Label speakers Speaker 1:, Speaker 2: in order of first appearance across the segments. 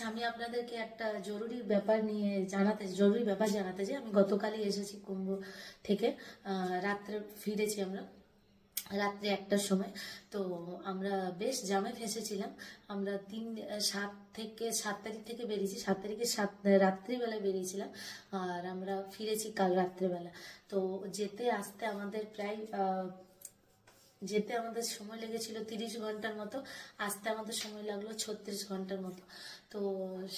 Speaker 1: আমি আপনাদেরকে একটা জরুরি ব্যাপার জানাতে চাই। আমি গতকালই এসেছি কুম্ভ থেকে। রাত্রে ফিরেছি আমরা রাত্রে 1টার সময়। তো আমরা বেশ জামে ফেঁসেছিলাম। আমরা 7 তারিখ থেকে বেরিয়েছি, 7 তারিখে রাত্রিবেলা বেরিয়েছিলাম, আর আমরা ফিরেছি কাল রাত্রিবেলা। তো যেতে আমাদের সময় লেগেছিল 30 ঘন্টার মতো, আসতে আমাদের সময় লাগলো 36 ঘন্টার মতো। তো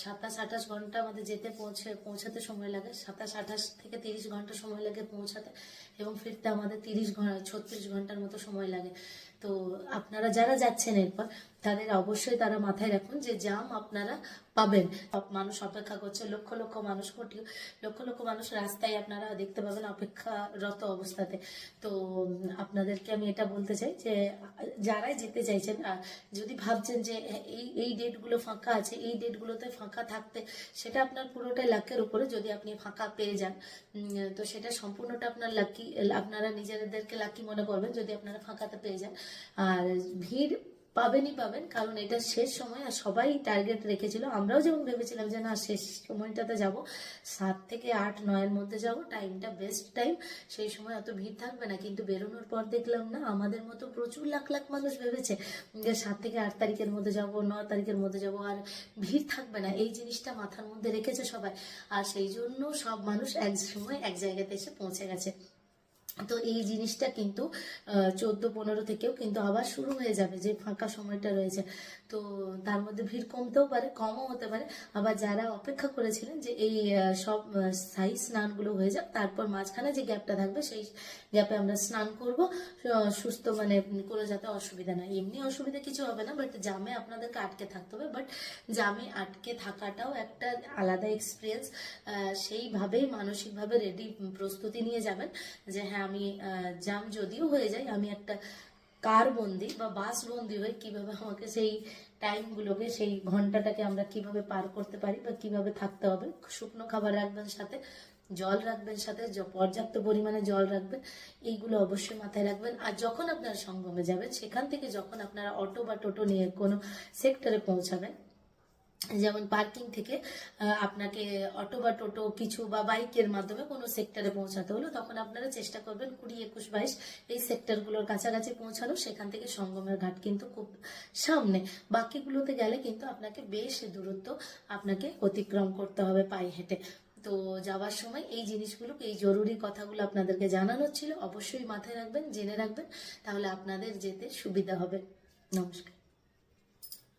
Speaker 1: 27-28 ঘন্টা আমাদের পৌঁছাতে সময় লাগে, 27-28 থেকে 30 ঘন্টা সময় লাগে পৌঁছাতে, এবং ফিরতে আমাদের 36 ঘন্টার মতো সময় লাগে। তো আপনারা যারা যাচ্ছেন এরপর, তারা মাথায় রাখুন যে জাম আপনারা পাবেন। মানুষ অপেক্ষা করছে, লক্ষ লক্ষ মানুষ, লক্ষ লক্ষ মানুষ রাস্তায় আপনারা দেখতে পাবেন অপেক্ষারত অবস্থাতে। তো আপনাদেরকে আমি এটা বলতে চাই যে যারাই যেতে চাইছেন, যদি ভাবছেন যে এই এই ডেটগুলো ফাঁকা আছে, এই ডেটগুলোতে ফাঁকা থাকতে, সেটা আপনার পুরোটাই লাকের উপরে। যদি আপনি ফাঁকা পেয়ে যান, তো সেটা সম্পূর্ণটা আপনার লাকি, আপনারা নিজেদেরকে লাকি মনে করবেন যদি আপনারা ফাঁকাতে পেয়ে যান। আর ভিড় পাবেন, কারণ এটা শেষ সময়, আর সবাই টার্গেট রেখেছিল। আমরাও যেমন ভেবেছিলাম যে না, শেষ সময়টাতে যাব, 7 থেকে 8-9-এর মধ্যে যাব, টাইমটা বেস্ট টাইম, সেই সময় অত ভিড় থাকবে না। কিন্তু বেরোনোর পর দেখলাম না, আমাদের মতো প্রচুর লাখ লাখ মানুষ ভেবেছে যে 7 থেকে 8 তারিখের মধ্যে যাব, 9 তারিখের মধ্যে যাব, আর ভিড় থাকবে না, এই জিনিসটা মাথার মধ্যে রেখেছে সবাই। আর সেই জন্য সব মানুষ এক সময় এক জায়গাতে এসে পৌঁছে গেছে। তো এই জিনিসটা কিন্তু 14-15 থেকেও কিন্তু আবার শুরু হয়ে যাবে, যে ফাঁকা সময়টা রয়েছে। তো তার মধ্যে ভিড় কমতেও পারে, কমও হতে পারে। আবার যারা অপেক্ষা করেছিলেন যে এই সব স্থায়ী স্নানগুলো হয়ে যাক, তারপর মাঝখানে যে গ্যাপটা থাকবে, সেই গ্যাপে আমরা স্নান করব সুস্থ, মানে কোনো যাতে অসুবিধা না, এমনি অসুবিধা কিছু হবে না, বাট জামে আপনাদেরকে আটকে থাকতে হবে। বাট জামে আটকে থাকাটাও একটা আলাদা এক্সপিরিয়েন্স। সেইভাবেই মানসিকভাবে প্রস্তুতি নিয়ে যাবেন যে হ্যাঁ, আমি জাম যদিও হয়ে যায়, আমি একটা কার বন্দি বা বাস বন্দি হয়ে কিভাবে আমাকে সেই টাইমগুলোকে, সেই ঘন্টাটাকে আমরা কিভাবে পার করতে পারি, বা কিভাবে থাকতে হবে। শুকনো খাবার রাখবেন সাথে, জল রাখবেন সাথে, পর্যাপ্ত পরিমাণে জল রাখবেন, এইগুলো অবশ্যই মাথায় রাখবেন। আর যখন আপনারা সঙ্গমে যাবেন, সেখান থেকে যখন আপনারা অটো বা টোটো নিয়ে কোনো সেক্টরে পৌঁছাবেন, যেমন পার্কিং থেকে আপনাকে অটো বা টোটো কিছু বা বাইকের মাধ্যমে কোনো সেক্টরে পৌঁছাতে হলো, তখন আপনারা চেষ্টা করবেন 20, 21, 22 এই সেক্টরগুলোর কাছাকাছি পৌঁছানো। সেখান থেকে সঙ্গমের ঘাট কিন্তু খুব সামনে। বাকিগুলোতে গেলে কিন্তু আপনাকে বেশ দূরত্ব আপনাকে অতিক্রম করতে হবে পায়ে হেঁটে। তো যাওয়ার সময় এই জিনিসগুলো, এই জরুরি কথাগুলো আপনাদেরকে জানানোর ছিল, অবশ্যই মাথায় রাখবেন, জেনে রাখবেন, তাহলে আপনাদের যেতে সুবিধা হবে। নমস্কার।